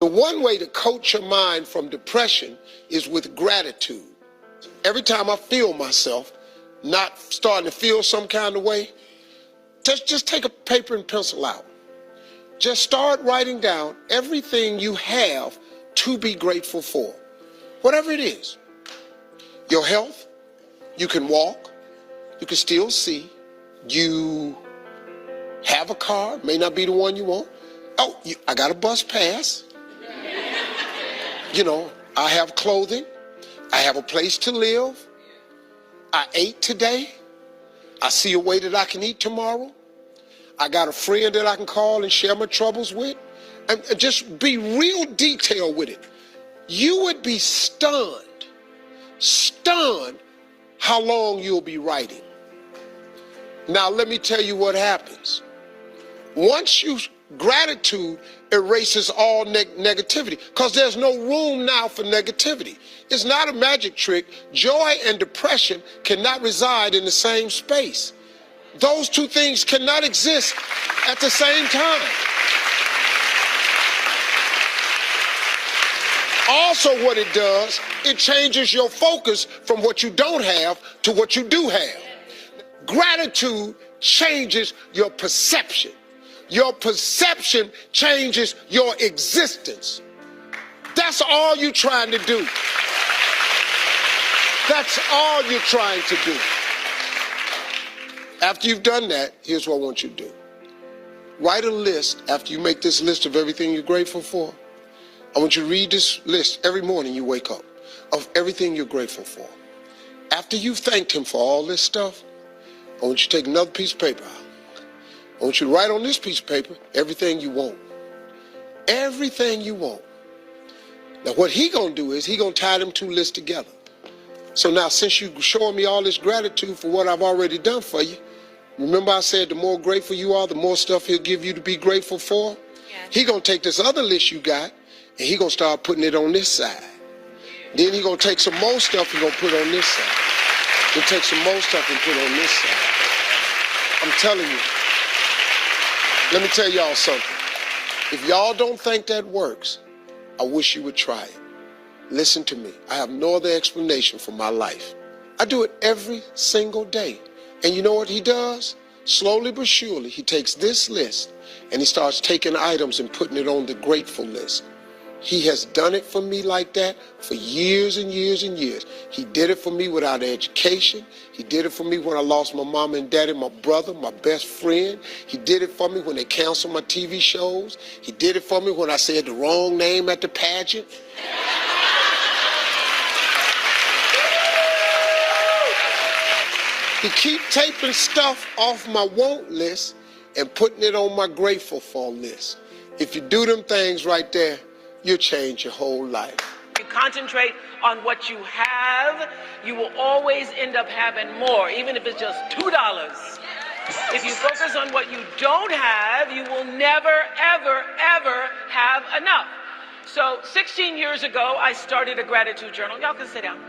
The one way to coach your mind from depression is with gratitude. Every time I feel myself not starting to feel some kind of way, just take a paper and pencil out. Just start writing down everything you have to be grateful for. Whatever it is. Your health, you can walk, you can still see, you have a car, may not be the one you want. Oh, I got a bus pass. You know, I have clothing, I have a place to live, I ate today, I see a way that I can eat tomorrow, I got a friend that I can call and share my troubles with, and just be real detailed with it. You would be stunned how long you'll be writing. Now let me tell you what happens. Once gratitude erases all negativity, because there's no room now for negativity. It's not a magic trick. Joy and depression cannot reside in the same space. Those two things cannot exist at the same time. Also what it does, it changes your focus from what you don't have to what you do have. Gratitude changes your perception. Your perception changes your existence. That's all you're trying to do. That's all you're trying to do. After you've done that, here's what I want you to do. Write a list after you make this list of everything you're grateful for. I want you to read this list every morning you wake up of everything you're grateful for. After you've thanked him for all this stuff, I want you to take another piece of paper out. I want you to write on this piece of paper everything you want. Everything you want. Now what he gonna do is he gonna tie them two lists together. So now since you showing me all this gratitude for what I've already done for you, remember I said the more grateful you are, the more stuff he'll give you to be grateful for? Yes. He gonna take this other list you got and he gonna start putting it on this side. Then he gonna take some more stuff and gonna put on this side. He'll take some more stuff and put on this side. I'm telling you. Let me tell y'all something. If y'all don't think that works, I wish you would try it. Listen to me. I have no other explanation for my life. I do it every single day. And you know what he does? Slowly but surely, he takes this list and he starts taking items and putting it on the grateful list. He has done it for me like that for years and years and years. He did it for me without education. He did it for me when I lost my mom and daddy, my brother, my best friend. He did it for me when they canceled my TV shows. He did it for me when I said the wrong name at the pageant. He keep taping stuff off my want list and putting it on my grateful for list. If you do them things right there, you'll change your whole life. You concentrate on what you have, you will always end up having more, even if it's just $2. If you focus on what you don't have, you will never, ever, ever have enough. So 16 years ago, I started a gratitude journal. Y'all can sit down.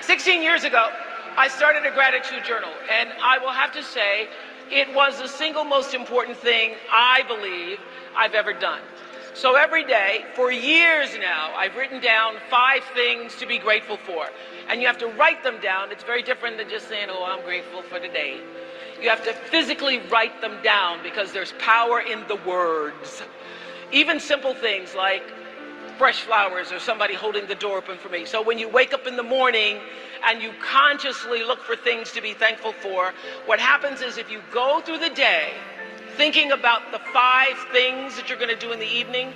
16 years ago, I started a gratitude journal, and I will have to say, it was the single most important thing I believe I've ever done. So every day, for years now, I've written down 5 things to be grateful for. And you have to write them down. It's very different than just saying, oh, I'm grateful for today. You have to physically write them down because there's power in the words. Even simple things like fresh flowers or somebody holding the door open for me. So when you wake up in the morning and you consciously look for things to be thankful for, what happens is if you go through the day thinking about the 5 things that you're going to do in the evening,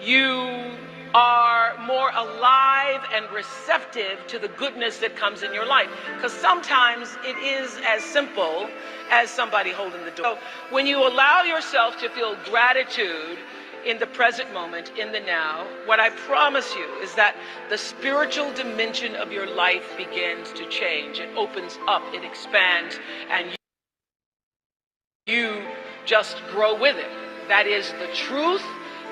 you are more alive and receptive to the goodness that comes in your life. Because sometimes it is as simple as somebody holding the door. So when you allow yourself to feel gratitude in the present moment, in the now, what I promise you is that the spiritual dimension of your life begins to change. It opens up, it expands, and you just grow with it. That is the truth.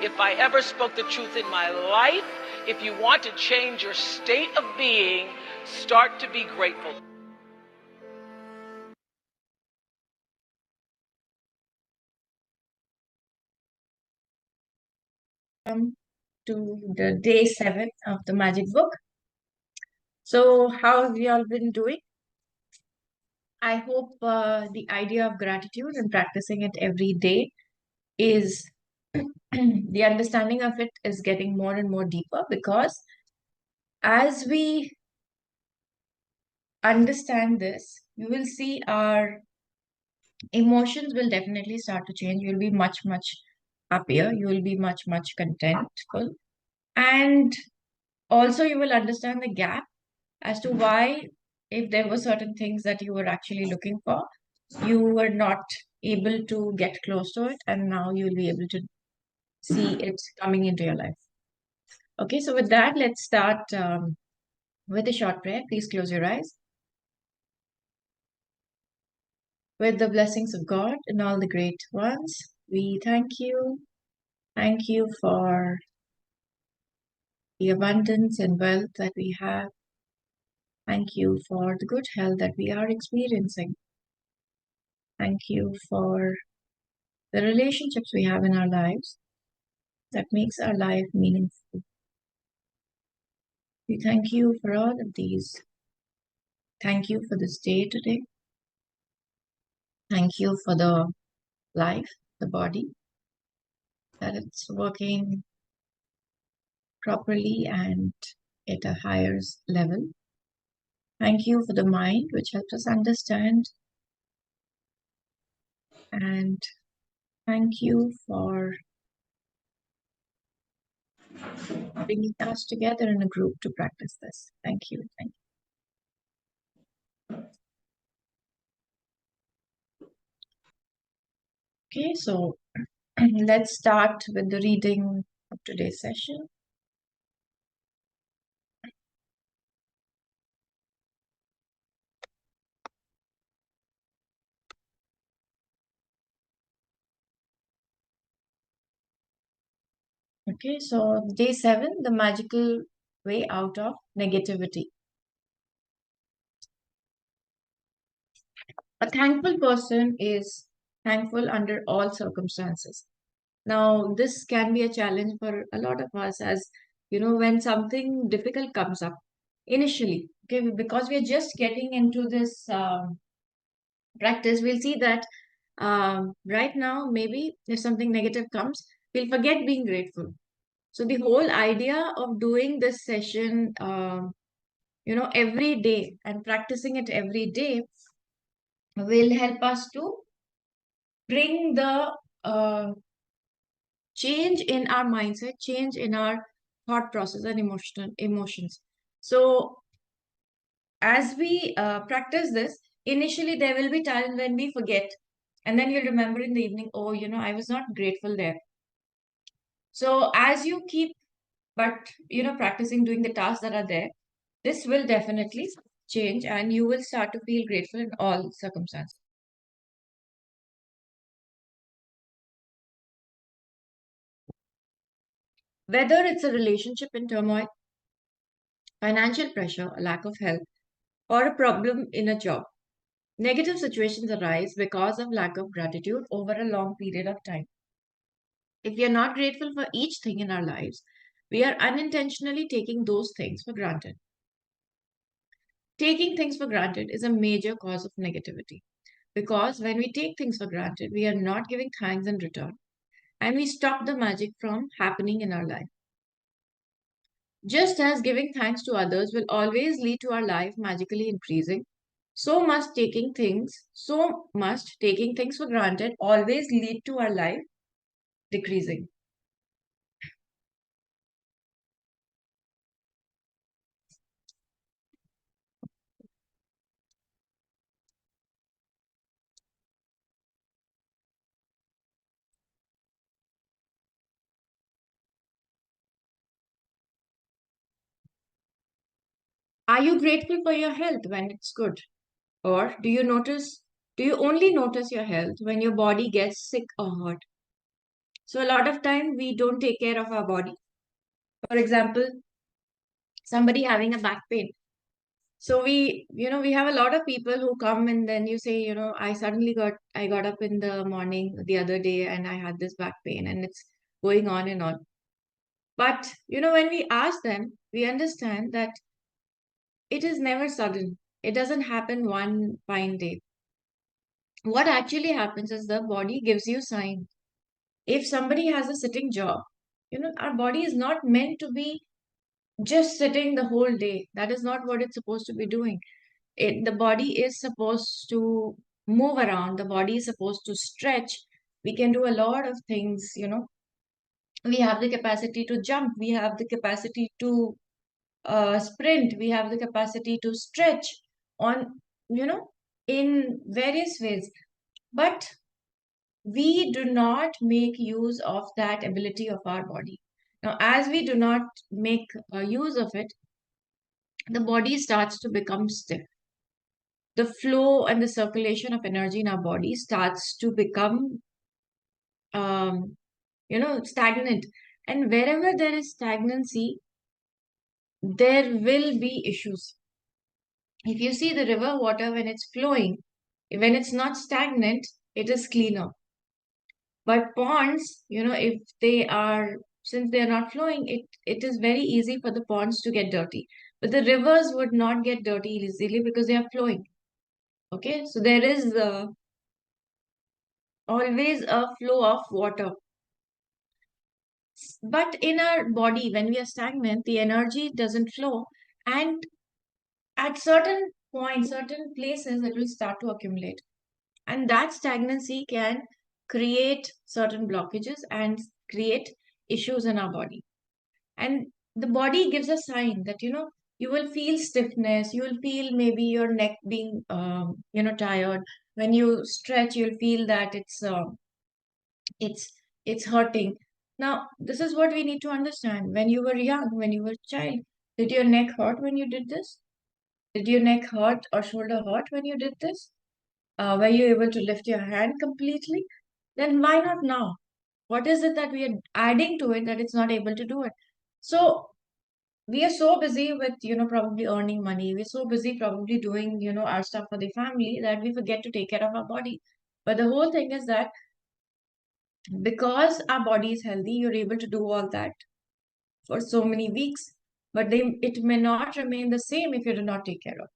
If I ever spoke the truth in my life, if you want to change your state of being, start to be grateful. Welcome to the day 7 of the Magic Book. So, how have you all been doing? I hope the idea of gratitude and practicing it every day is the understanding of it is getting more and more deeper, because as we understand this, you will see our emotions will definitely start to change. You'll be much, much happier. You will be much, much contentful. And also, you will understand the gap as to why, if there were certain things that you were actually looking for, you were not able to get close to it, and now you'll be able to see it coming into your life. Okay, so with that, let's start with a short prayer. Please close your eyes. With the blessings of God and all the great ones, we thank you. Thank you for the abundance and wealth that we have. Thank you for the good health that we are experiencing. Thank you for the relationships we have in our lives that makes our life meaningful. We thank you for all of these. Thank you for this day today. Thank you for the life, the body, that it's working properly and at a higher level. Thank you for the mind, which helps us understand. And thank you for bringing us together in a group to practice this. Thank you. Thank you. Okay, so let's start with the reading of today's session. Okay, so day 7, the magical way out of negativity. A thankful person is thankful under all circumstances. Now, this can be a challenge for a lot of us, as you know, when something difficult comes up initially, okay, because we are just getting into this practice, we'll see that right now, maybe if something negative comes, we'll forget being grateful. So the whole idea of doing this session, every day and practicing it every day will help us to bring the change in our mindset, change in our thought process and emotions. So as we practice this, initially there will be times when we forget, and then you'll remember in the evening, oh, I was not grateful there. So as you keep, but practicing doing the tasks that are there, this will definitely change, and you will start to feel grateful in all circumstances. Whether it's a relationship in turmoil, financial pressure, a lack of health, or a problem in a job, negative situations arise because of lack of gratitude over a long period of time. If we are not grateful for each thing in our lives, we are unintentionally taking those things for granted. Taking things for granted is a major cause of negativity, because when we take things for granted, we are not giving thanks in return, and we stop the magic from happening in our life. Just as giving thanks to others will always lead to our life magically increasing, so must taking things for granted always lead to our life decreasing. Are you grateful for your health when it's good? Or do you only notice your health when your body gets sick or hurt? So a lot of time we don't take care of our body. For example, somebody having a back pain. So we have a lot of people who come, and then you say, I got up in the morning the other day and I had this back pain and it's going on and on. But when we ask them, we understand that it is never sudden. It doesn't happen one fine day. What actually happens is the body gives you sign. If somebody has a sitting job, our body is not meant to be just sitting the whole day. That is not what it's supposed to be doing. The body is supposed to move around. The body is supposed to stretch. We can do a lot of things. We have the capacity to jump. We have the capacity to sprint. We have the capacity to stretch on, you know, in various ways. But we do not make use of that ability of our body. Now, as we do not make use of it, the body starts to become stiff. The flow and the circulation of energy in our body starts to become, um, stagnant. And wherever there is stagnancy, there will be issues. If you see the river water when it's flowing, when it's not stagnant, it is cleaner. But ponds, if they are, since they are not flowing, it is very easy for the ponds to get dirty. But the rivers would not get dirty easily because they are flowing. Okay, so there is always a flow of water. But in our body, when we are stagnant, the energy doesn't flow. And at certain points, certain places, it will start to accumulate. And that stagnancy can create certain blockages and create issues in our body. And the body gives a sign that, you will feel stiffness, you will feel maybe your neck being, tired. When you stretch, you'll feel that it's it's hurting. Now, this is what we need to understand. When you were young, when you were a child, did your neck hurt when you did this? Did your neck hurt or shoulder hurt when you did this? Were you able to lift your hand completely? Then why not now? What is it that we are adding to it that it's not able to do it? So we are so busy with, probably earning money. We're so busy probably doing, our stuff for the family that we forget to take care of our body. But the whole thing is that because our body is healthy, you're able to do all that for so many weeks. But it may not remain the same if you do not take care of it.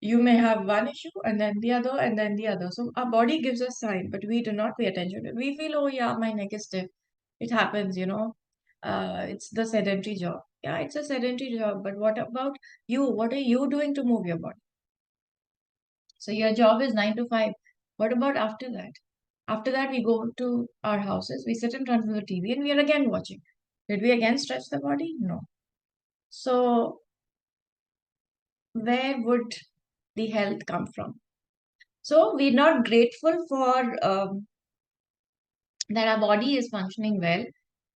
You may have one issue and then the other and then the other. So our body gives us sign, but we do not pay attention to it. We feel, oh yeah, my neck is stiff. It happens. It's the sedentary job. Yeah, it's a sedentary job, but what about you? What are you doing to move your body? So your job is 9 to 5. What about after that? After that, we go to our houses, we sit in front of the TV, and we are again watching. Did we again stretch the body? No. So where would the health come from? So we're not grateful for that our body is functioning well,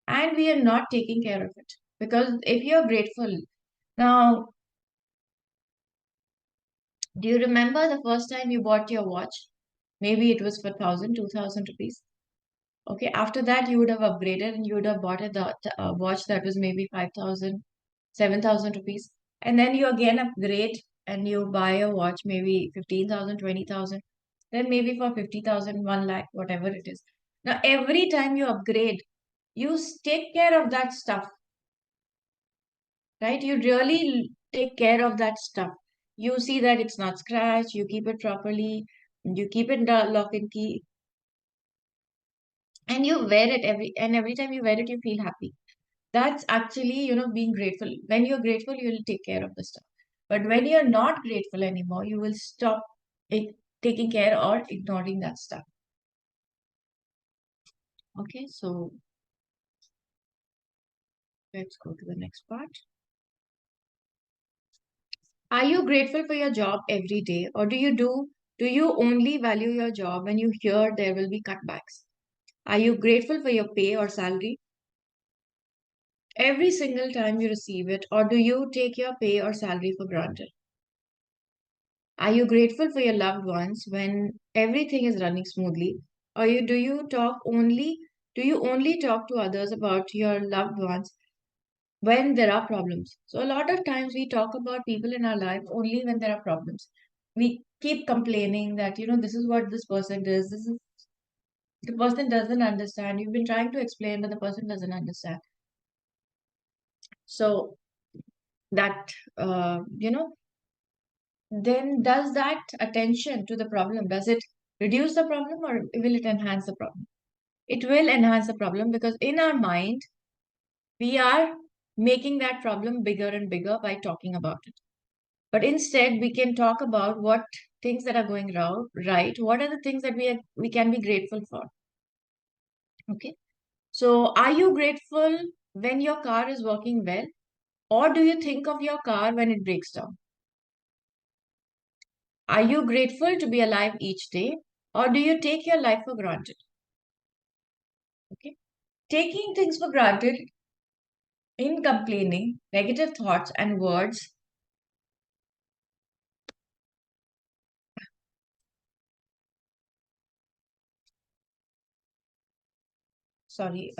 and we are not taking care of it. Because if you're grateful, now, do you remember the first time you bought your watch? Maybe it was for 1,000, 2,000 rupees. Okay, after that, you would have upgraded and you would have bought a watch that was maybe 5,000, 7,000 rupees. And then you again upgrade and you buy a watch, maybe 15,000, 20,000. Then maybe for 50,000, 1 lakh, whatever it is. Now, every time you upgrade, you take care of that stuff, right? You really take care of that stuff. You see that it's not scratched, you keep it properly, you keep it lock and key, and you wear it every time you wear it, you feel happy. That's actually, being grateful. When you're grateful, you'll take care of the stuff. But when you're not grateful anymore, you will stop taking care or ignoring that stuff. Okay, so let's go to the next part. Are you grateful for your job every day, or do you only value your job when you hear there will be cutbacks? Are you grateful for your pay or salary every single time you receive it, or do you take your pay or salary for granted? Are you grateful for your loved ones when everything is running smoothly? Or do you only talk to others about your loved ones when there are problems? So a lot of times we talk about people in our life only when there are problems. We keep complaining that, this is what this person does. This is the person doesn't understand. You've been trying to explain, but the person doesn't understand. So that, then does that attention to the problem, does it reduce the problem or will it enhance the problem? It will enhance the problem because in our mind, we are making that problem bigger and bigger by talking about it. But instead, we can talk about what things that are going right. What are the things that we can be grateful for? Okay. So, are you grateful when your car is working well, or do you think of your car when it breaks down? Are you grateful to be alive each day, or do you take your life for granted? Okay. Taking things for granted in complaining, negative thoughts, and words. Sorry.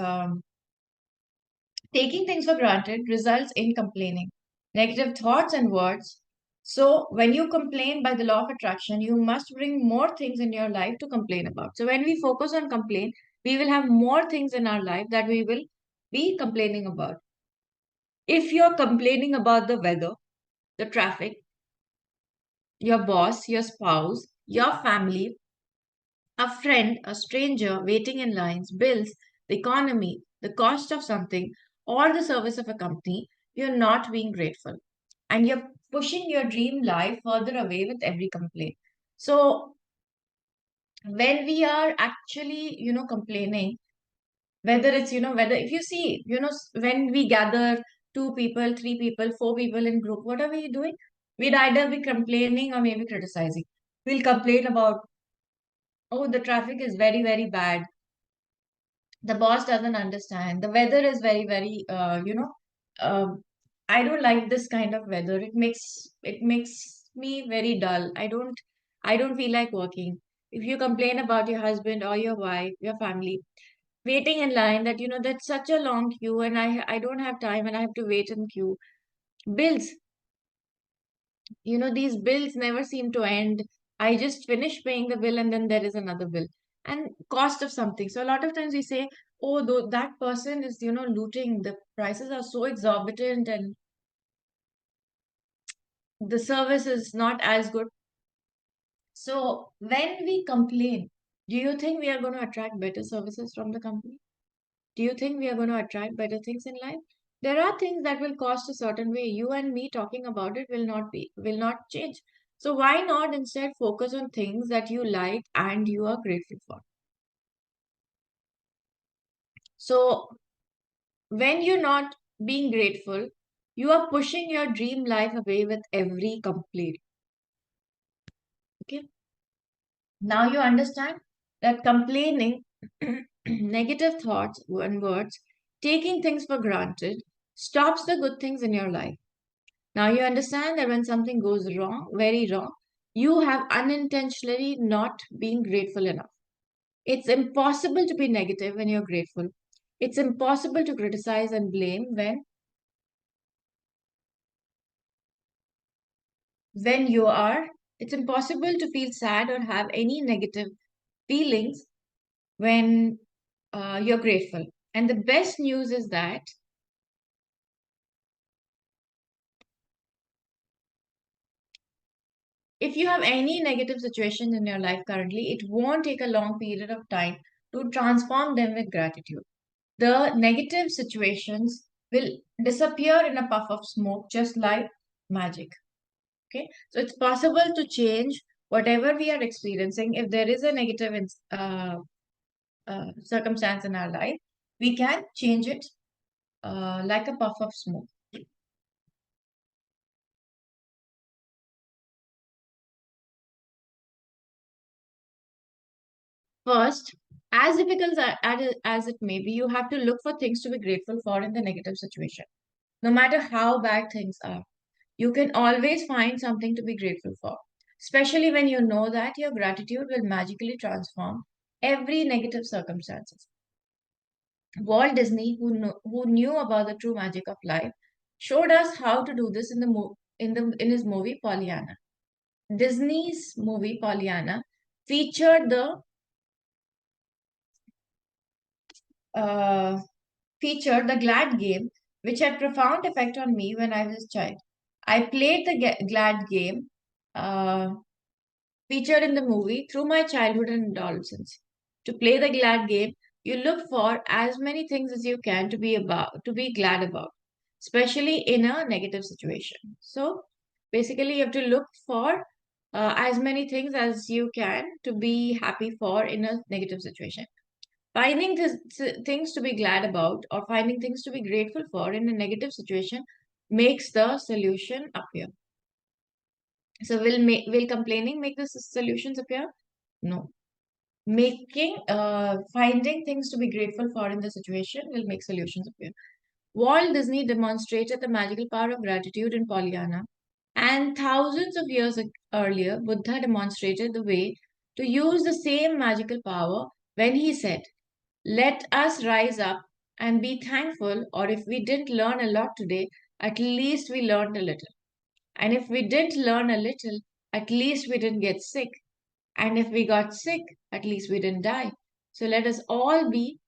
Taking things for granted results in complaining, negative thoughts, and words. So, when you complain by the law of attraction, you must bring more things in your life to complain about. So, when we focus on complaint, we will have more things in our life that we will be complaining about. If you're complaining about the weather, the traffic, your boss, your spouse, your family, a friend, a stranger, waiting in lines, bills, the economy, the cost of something, or the service of a company, you're not being grateful. And you're pushing your dream life further away with every complaint. So when we are actually, complaining, whether it's, whether if you see, when we gather two people, three people, four people in group, what are we doing? We'd either be complaining or maybe criticizing. We'll complain about, oh, the traffic is very, very bad, the boss doesn't understand, the weather is very, very, um, I don't like this kind of weather, it makes me very dull, I don't feel like working. If you complain about your husband or your wife, your family, waiting in line, that that's such a long queue and I don't have time and I have to wait in queue. Bills, these bills never seem to end. I just finish paying the bill and then there is another bill. And cost of something. So a lot of times we say, oh, though that person is, looting, the prices are so exorbitant and the service is not as good. So when we complain, do you think we are going to attract better services from the company? Do you think we are going to attract better things in life? There are things that will cost a certain way. You and me talking about it will not change. So why not instead focus on things that you like and you are grateful for? So when you're not being grateful, you are pushing your dream life away with every complaint. Okay. Now you understand that complaining, negative thoughts and words, taking things for granted stops the good things in your life. Now you understand that when something goes wrong, very wrong, you have unintentionally not been grateful enough. It's impossible to be negative when you're grateful. It's impossible to criticize and blame when you are. It's impossible to feel sad or have any negative feelings when you're grateful. And the best news is that if you have any negative situations in your life currently, it won't take a long period of time to transform them with gratitude. The negative situations will disappear in a puff of smoke, just like magic. Okay, so it's possible to change whatever we are experiencing. If there is a negative circumstance in our life, we can change it like a puff of smoke. First, as difficult as it may be, you have to look for things to be grateful for in the negative situation. No matter how bad things are, you can always find something to be grateful for, especially when you know that your gratitude will magically transform every negative circumstances. Walt Disney, who knew about the true magic of life, showed us how to do this in his movie Pollyanna. Disney's movie Pollyanna featured the uh, glad game which had profound effect on me when I was a child. I played the glad game uh, featured in the movie through my childhood and adolescence. To play the glad game, you look for as many things as you can to be glad about, especially in a negative situation. So basically, you have to look for as many things as you can to be happy for in a negative situation. Finding things to be glad about or finding things to be grateful for in a negative situation makes the solution appear. So will complaining make the solutions appear? No. Finding things to be grateful for in the situation will make solutions appear. Walt Disney demonstrated the magical power of gratitude in Pollyanna, and thousands of years earlier, Buddha demonstrated the way to use the same magical power when he said, "Let us rise up and be thankful, or if we didn't learn a lot today, at least we learned a little. And if we didn't learn a little, at least we didn't get sick. And if we got sick, at least we didn't die. So let us all be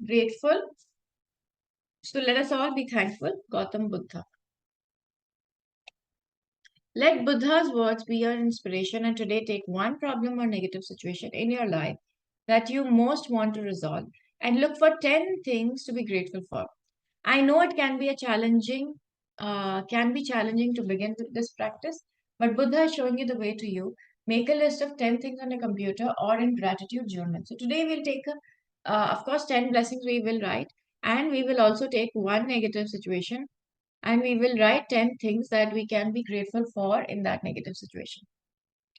grateful. So let us all be thankful, Gautam Buddha. Let Buddha's words be your inspiration, and today take one problem or negative situation in your life that you most want to resolve and look for 10 things to be grateful for. I know it can be challenging to begin with this practice, but Buddha is showing you the way to you. Make a list of 10 things on your computer or in gratitude journal. So today we'll take, of course, 10 blessings we will write, and we will also take one negative situation, and we will write 10 things that we can be grateful for in that negative situation.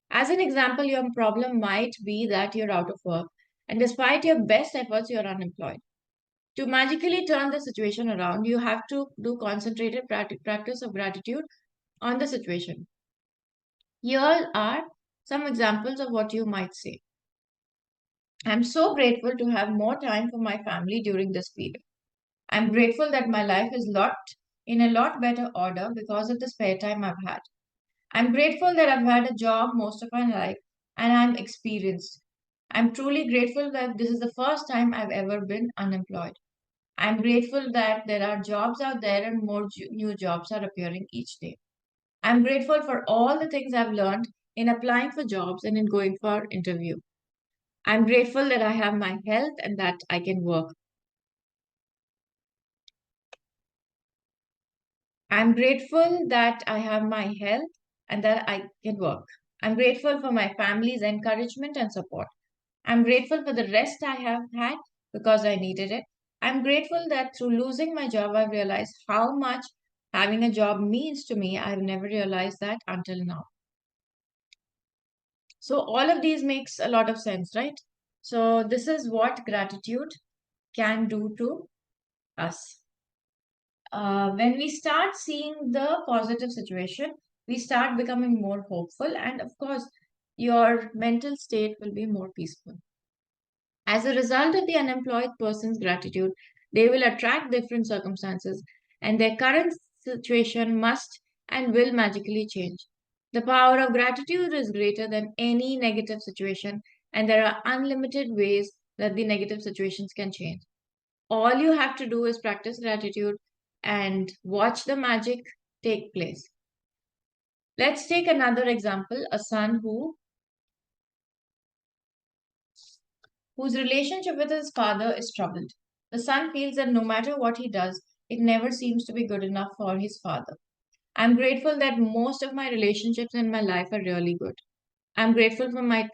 As an example, your problem might be that you're out of work, and despite your best efforts, you're unemployed. To magically turn the situation around, you have to do concentrated practice of gratitude on the situation. Here are some examples of what you might say. I'm so grateful to have more time for my family during this period. I'm grateful that my life is locked in a lot better order because of the spare time I've had. I'm grateful that I've had a job most of my life and I'm experienced. I'm truly grateful that this is the first time I've ever been unemployed. I'm grateful that there are jobs out there and more new jobs are appearing each day. I'm grateful for all the things I've learned in applying for jobs and in going for interview. I'm grateful that I have my health and that I can work. I'm grateful that I have my health and that I can work. I'm grateful for my family's encouragement and support. I'm grateful for the rest I have had because I needed it. I'm grateful that through losing my job, I've realized how much having a job means to me. I've never realized that until now. So all of these makes a lot of sense, right? So this is what gratitude can do to us. When we start seeing the positive situation, we start becoming more hopeful, and of course, your mental state will be more peaceful. As a result of the unemployed person's gratitude, they will attract different circumstances, and their current situation must and will magically change. The power of gratitude is greater than any negative situation, and there are unlimited ways that the negative situations can change. All you have to do is practice gratitude and watch the magic take place. Let's take another example, a son whose relationship with his father is troubled. The son feels that no matter what he does, it never seems to be good enough for his father. I'm grateful that most of my relationships in my life are really good. I'm grateful for my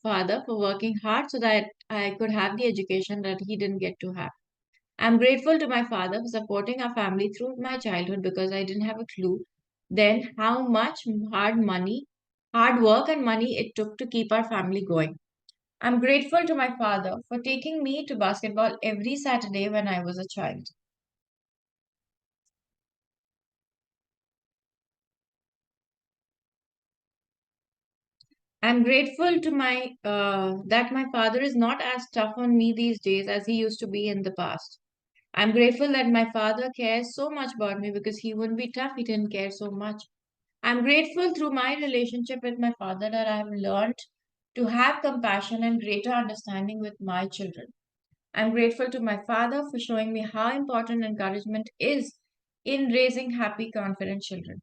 father for working hard so that I could have the education that he didn't get to have. I'm grateful to my father for supporting our family through my childhood because I didn't have a clue then how much hard work and money it took to keep our family going. I'm grateful to my father for taking me to basketball every Saturday when I was a child. I'm grateful to my that my father is not as tough on me these days as he used to be in the past. I'm grateful that my father cares so much about me because he wouldn't be tough, he didn't care so much. I'm grateful through my relationship with my father that I have learned to have compassion and greater understanding with my children. I'm grateful to my father for showing me how important encouragement is in raising happy, confident children.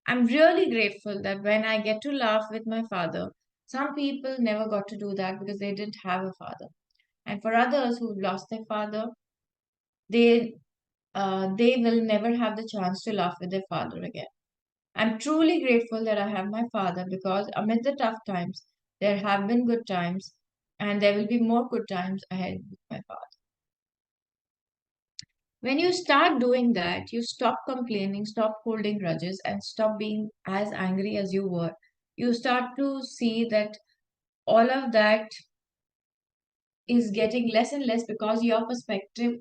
I'm really grateful that when I get to laugh with my father, some people never got to do that because they didn't have a father. And for others who've lost their father, they they will never have the chance to laugh with their father again. I'm truly grateful that I have my father because amid the tough times, there have been good times, and there will be more good times ahead with my father. When you start doing that, you stop complaining, stop holding grudges, and stop being as angry as you were. You start to see that all of that is getting less and less because your perspective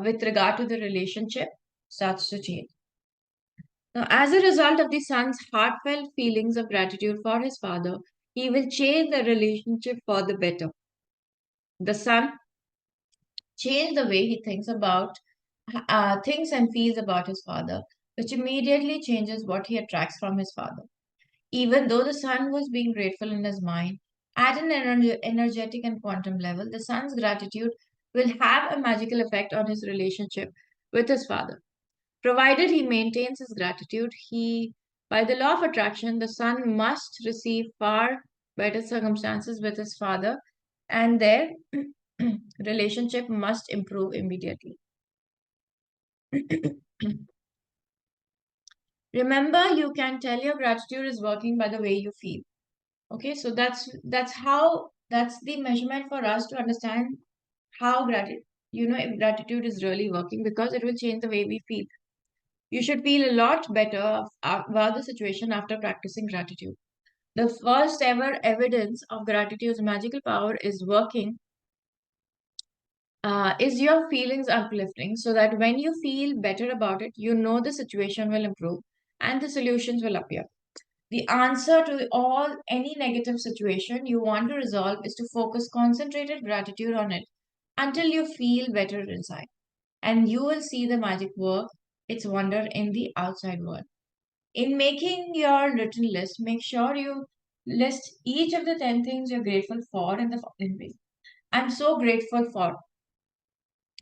with regard to the relationship starts to change. Now, as a result of the son's heartfelt feelings of gratitude for his father, he will change the relationship for the better. The son changed the way he thinks and feels about his father, which immediately changes what he attracts from his father. Even though the son was being grateful in his mind, at an energetic and quantum level, the son's gratitude will have a magical effect on his relationship with his father. Provided he maintains his gratitude, by the law of attraction, the son must receive far better circumstances with his father, and their relationship must improve immediately. Remember, you can tell your gratitude is working by the way you feel. Okay, so that's the measurement for us to understand how gratitude, if gratitude is really working, because it will change the way we feel. You should feel a lot better about the situation after practicing gratitude. The first ever evidence of gratitude's magical power is working. Is your feelings uplifting so that when you feel better about it, you know the situation will improve and the solutions will appear. The answer to any negative situation you want to resolve is to focus concentrated gratitude on it until you feel better inside. And you will see the magic work its wonder in the outside world. In making your written list, make sure you list each of the 10 things you're grateful for in the following way. I'm so grateful for,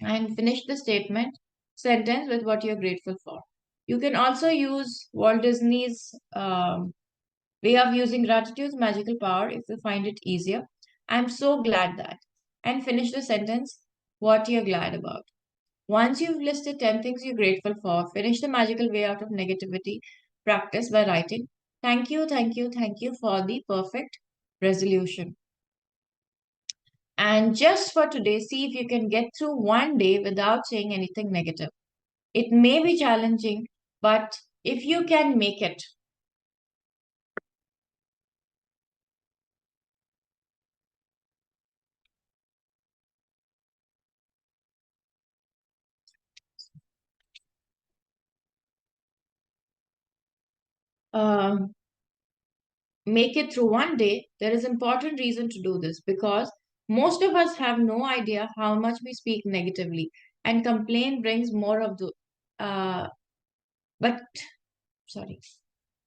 and finish the sentence with what you're grateful for. You can also use Walt Disney's way of using gratitude's magical power if you find it easier. I'm so glad that. And finish the sentence, what you're glad about. Once you've listed 10 things you're grateful for, finish the magical way out of negativity practice by writing, thank you, thank you, thank you for the perfect resolution. And just for today, see if you can get through one day without saying anything negative. It may be challenging, but if you can make it, uh, make it through one day, there is important reason to do this because most of us have no idea how much we speak negatively, and complaint brings more of the uh, but sorry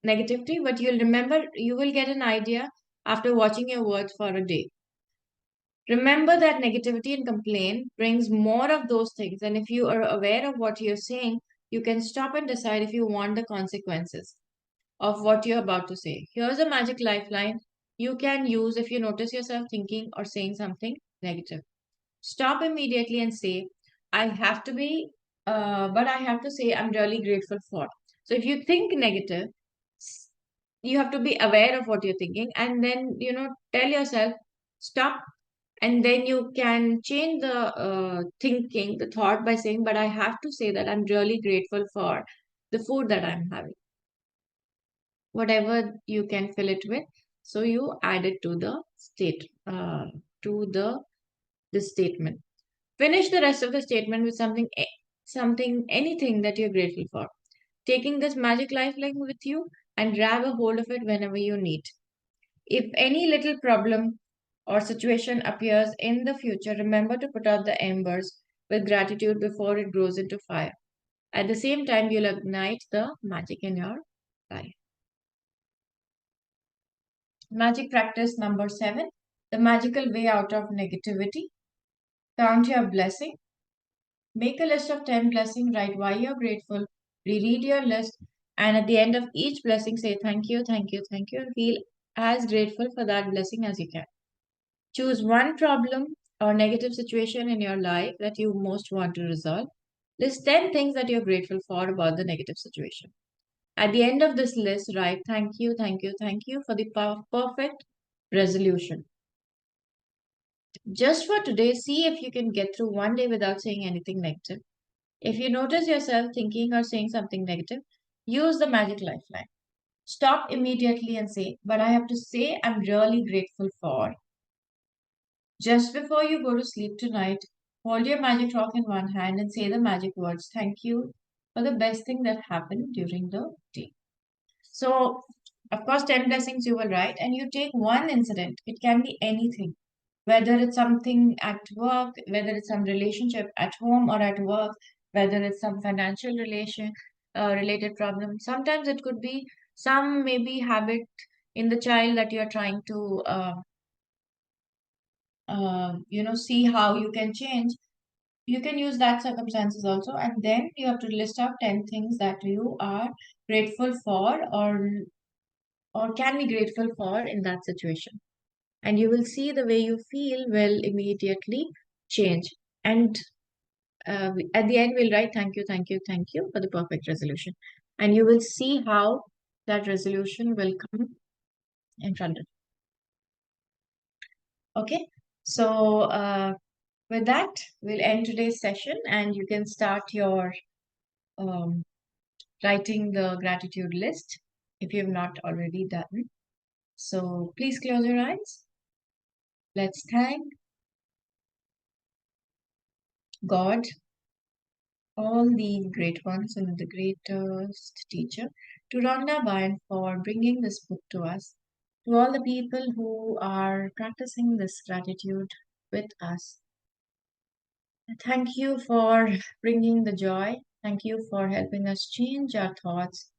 negativity, but you will get an idea after watching your words for a day. Remember that negativity and complaint brings more of those things, and if you are aware of what you're saying, you can stop and decide if you want the consequences of what you're about to say. Here's a magic lifeline you can use if you notice yourself thinking or saying something negative. Stop immediately and say, I have to be, but I have to say I'm really grateful for. So if you think negative, you have to be aware of what you're thinking and then, tell yourself, stop. And then you can change the the thought by saying, but I have to say that I'm really grateful for the food that I'm having, whatever you can fill it with. So you add it to the statement. Finish the rest of the statement with anything that you're grateful for. Taking this magic lifeline with you and grab a hold of it whenever you need. If any little problem or situation appears in the future, remember to put out the embers with gratitude before it grows into fire. At the same time, you'll ignite the magic in your life. Magic practice number 7, the magical way out of negativity. Count your blessing. Make a list of 10 blessings, write why you're grateful, reread your list, and at the end of each blessing, say thank you, thank you, thank you, and feel as grateful for that blessing as you can. Choose one problem or negative situation in your life that you most want to resolve. List 10 things that you're grateful for about the negative situation. At the end of this list, write thank you, thank you, thank you for the perfect resolution. Just for today, see if you can get through one day without saying anything negative. If you notice yourself thinking or saying something negative, use the magic lifeline. Stop immediately and say, but I have to say I'm really grateful for. Just before you go to sleep tonight, hold your magic rock in one hand and say the magic words, thank you for the best thing that happened during the day. So, of course, 10 blessings you will write, and you take one incident. It can be anything, whether it's something at work, whether it's some relationship at home or at work, whether it's some financial related problem. Sometimes it could be some maybe habit in the child that you're trying to see how you can change. You can use that circumstances also, and then you have to list out 10 things that you are grateful for or can be grateful for in that situation. And you will see the way you feel will immediately change. And at the end, we'll write thank you, thank you, thank you for the perfect resolution. And you will see how that resolution will come in front of you. Okay, so with that, we'll end today's session and you can start your um, writing the gratitude list if you have not already done. So please close your eyes. Let's thank God, all the great ones and the greatest teacher, to Rhonda Byrne for bringing this book to us, to all the people who are practicing this gratitude with us. Thank you for bringing the joy. Thank you for helping us change our thoughts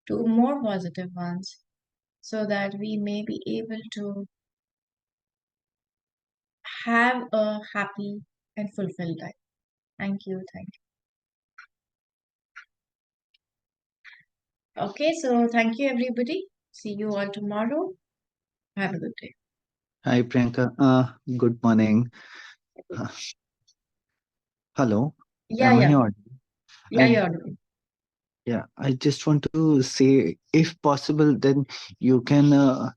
to more positive ones so that we may be able to have a happy and fulfilled life. Thank you. Thank you. Okay, so thank you, everybody. See you all tomorrow. Have a good day. Hi, Priyanka. Good morning. Uh, hello. Yeah, Am I yeah. audible? Yeah, I you're audible. yeah. I just want to say, if possible, then you can matlab,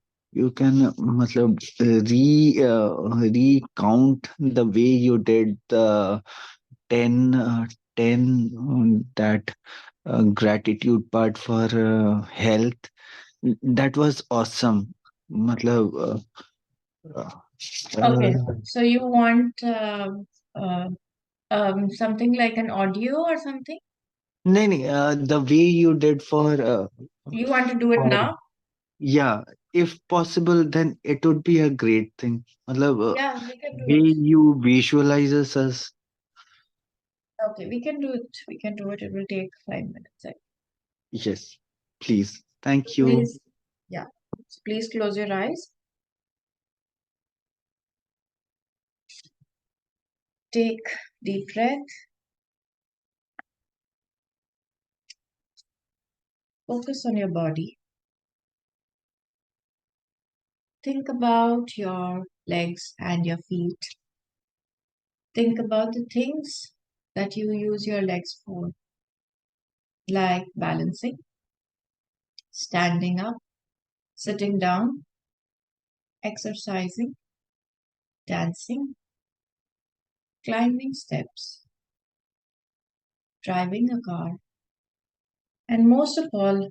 recount the way you did the 10 that gratitude part for health. That was awesome. Matlab, uh, Okay, uh, so you want uh, something like an audio or something? the way you did You want to do it for now? yeah, if possible, then it would be a great thing. Matlab, Yeah, we can do way it. you visualizes us. Okay, we can do it. We can do it. It will take 5 minutes. Yes, please. Thank you. Please, yeah. So please close your eyes. Take deep breath. Focus on your body. Think about your legs and your feet. Think about the things that you use your legs for, like balancing, standing up, sitting down, exercising, dancing, climbing steps, driving a car, and most of all,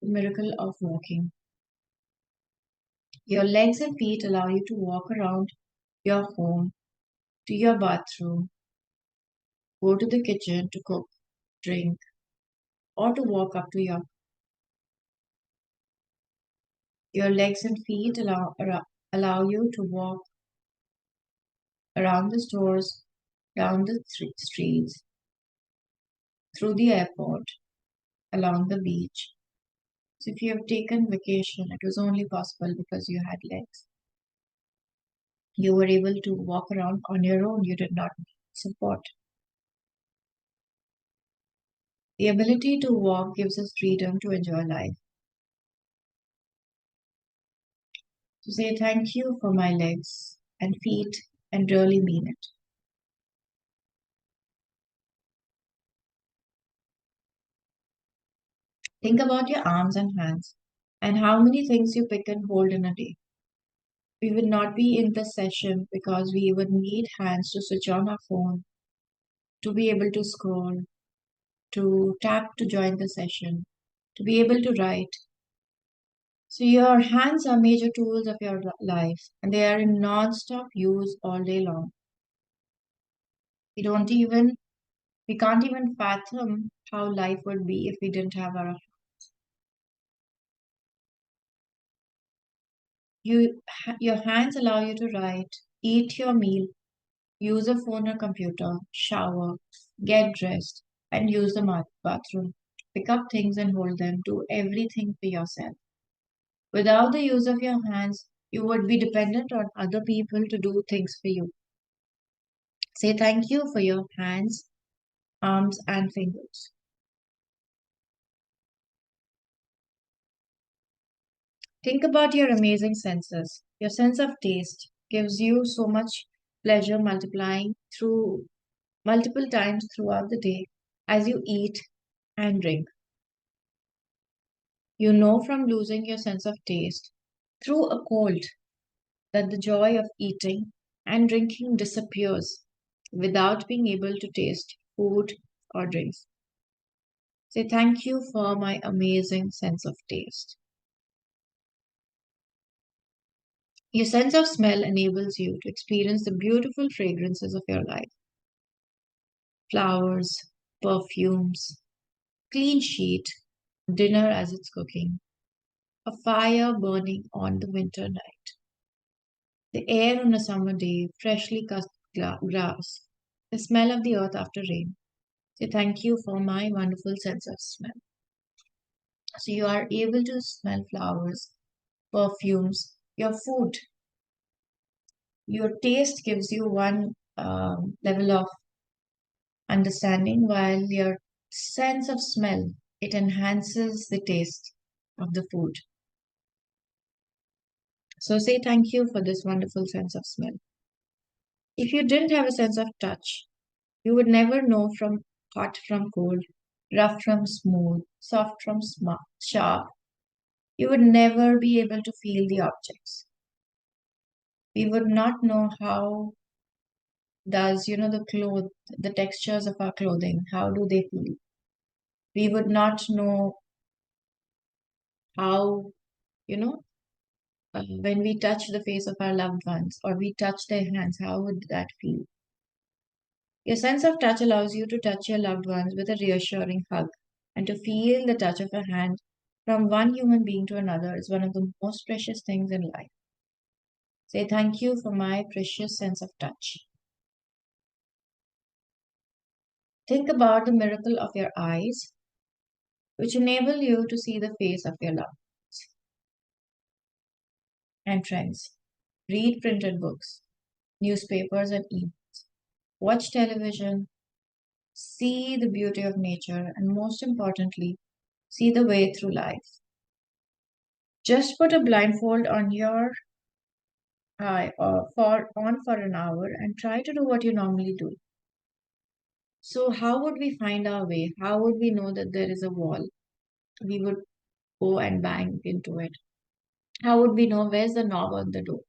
the miracle of walking. Your legs and feet allow you to walk around your home, to your bathroom, go to the kitchen to cook, drink, or to walk up to your legs and feet allow you to walk around the stores, down the streets, through the airport, along the beach, So if you have taken vacation, it was only possible because you had legs. You were able to walk around on your own. You did not need support. The ability to walk gives us freedom to enjoy life. To say thank you for my legs and feet and really mean it. Think about your arms and hands and how many things you pick and hold in a day. We would not be in this session because we would need hands to switch on our phone, to be able to scroll, to tap to join the session, to be able to write. So your hands are major tools of your life and they are in non-stop use all day long. We don't even, we can't even fathom how life would be if we didn't have our your hands allow you to write, eat your meal, use a phone or computer, shower, get dressed, and use the bathroom. Pick up things and hold them. Do everything for yourself. Without the use of your hands, you would be dependent on other people to do things for you. Say thank you for your hands, arms, and fingers. Think about your amazing senses. Your sense of taste gives you so much pleasure multiplying through multiple times throughout the day as you eat and drink. You know from losing your sense of taste through a cold that the joy of eating and drinking disappears without being able to taste food or drinks. Say thank you for my amazing sense of taste. Your sense of smell enables you to experience the beautiful fragrances of your life. Flowers, perfumes, clean sheet, dinner as it's cooking, a fire burning on the winter night, the air on a summer day, freshly cut grass, the smell of the earth after rain. Say thank you for my wonderful sense of smell. So you are able to smell flowers, perfumes, your food. Your taste gives you one level of understanding, while your sense of smell, it enhances the taste of the food. So say thank you for this wonderful sense of smell. If you didn't have a sense of touch, you would never know from hot from cold, rough from smooth, soft from sharp. You would never be able to feel the objects. We would not know how does, the textures of our clothing, how do they feel? We would not know how, you know, when we touch the face of our loved ones or we touch their hands, how would that feel? Your sense of touch allows you to touch your loved ones with a reassuring hug, and to feel the touch of a hand from one human being to another is one of the most precious things in life. Say thank you for my precious sense of touch. Think about the miracle of your eyes, which enable you to see the face of your loved ones and friends. Read printed books, newspapers, and emails. Watch television, see the beauty of nature, and most importantly, see the way through life. Just put a blindfold on your eye or for an hour and try to do what you normally do. So how would we find our way? How would we know that there is a wall? We would go and bang into it. How would we know where's the knob on the door?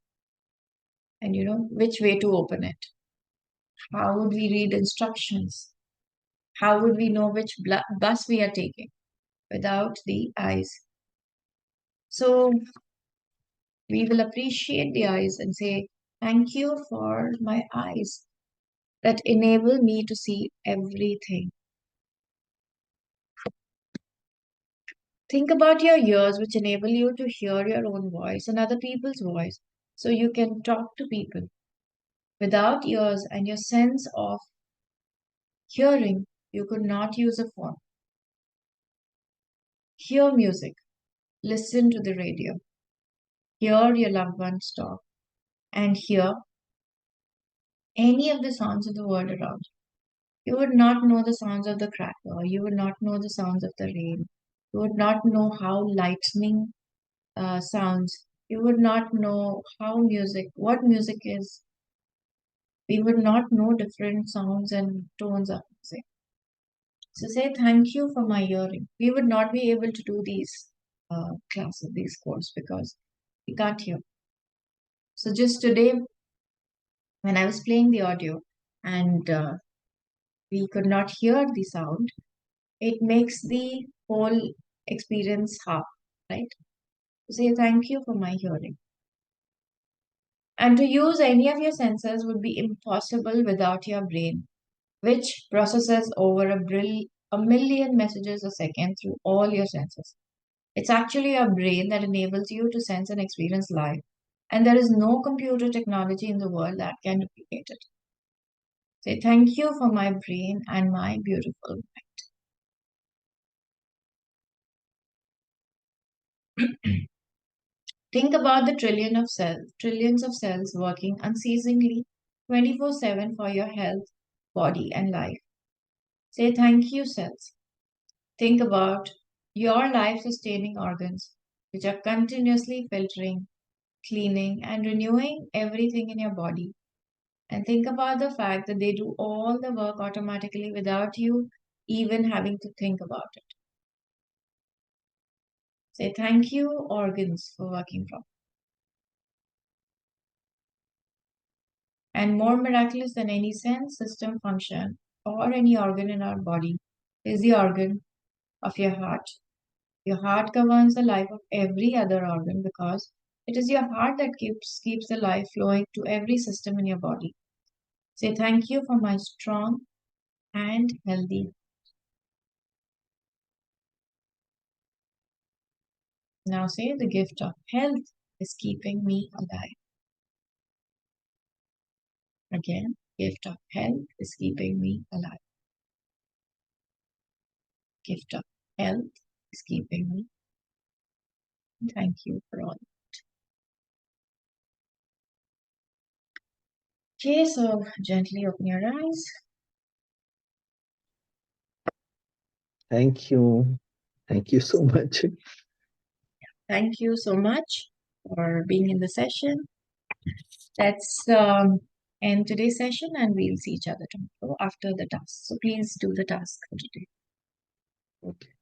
And which way to open it? How would we read instructions? How would we know which bus we are taking without the eyes? So we will appreciate the eyes and say, thank you for my eyes that enable me to see everything. Think about your ears, which enable you to hear your own voice and other people's voice, so you can talk to people. Without ears and your sense of hearing, you could not use a phone. Hear music. listen to the radio, hear your loved ones talk, and hear any of the sounds of the world around you. You would not know the sounds of the cracker. You would not know the sounds of the rain. You would not know how lightning sounds. You would not know what music is. We would not know different sounds and tones of music. So say thank you for my hearing. We would not be able to do these classes, these courses, because we can't hear. So just today, when I was playing the audio and we could not hear the sound, it makes the whole experience half, right? Say thank you for my hearing. And to use any of your senses would be impossible without your brain, which processes over a million messages a second through all your senses. It's actually your brain that enables you to sense and experience life, and there is no computer technology in the world that can replicate it. Say thank you for my brain and my beautiful mind. Think about the trillions of cells working unceasingly 24/7 for your health, body, and life. Say thank you, cells. Think about your life sustaining organs, which are continuously filtering, cleaning, and renewing everything in your body. And think about the fact that they do all the work automatically without you even having to think about it. Say thank you, organs, for working properly. And more miraculous than any sense, system, function, or any organ in our body is the organ of your heart. Your heart governs the life of every other organ because it is your heart that keeps the life flowing to every system in your body. Say thank you for my strong and healthy. Now say the gift of health is keeping me alive. Again, gift of health is keeping me alive. Gift of health is keeping me. Thank you for all. Okay, so gently open your eyes. Thank you. Thank you so much. Thank you so much for being in the session. Let's end today's session and we'll see each other tomorrow after the task. So please do the task for today. Okay.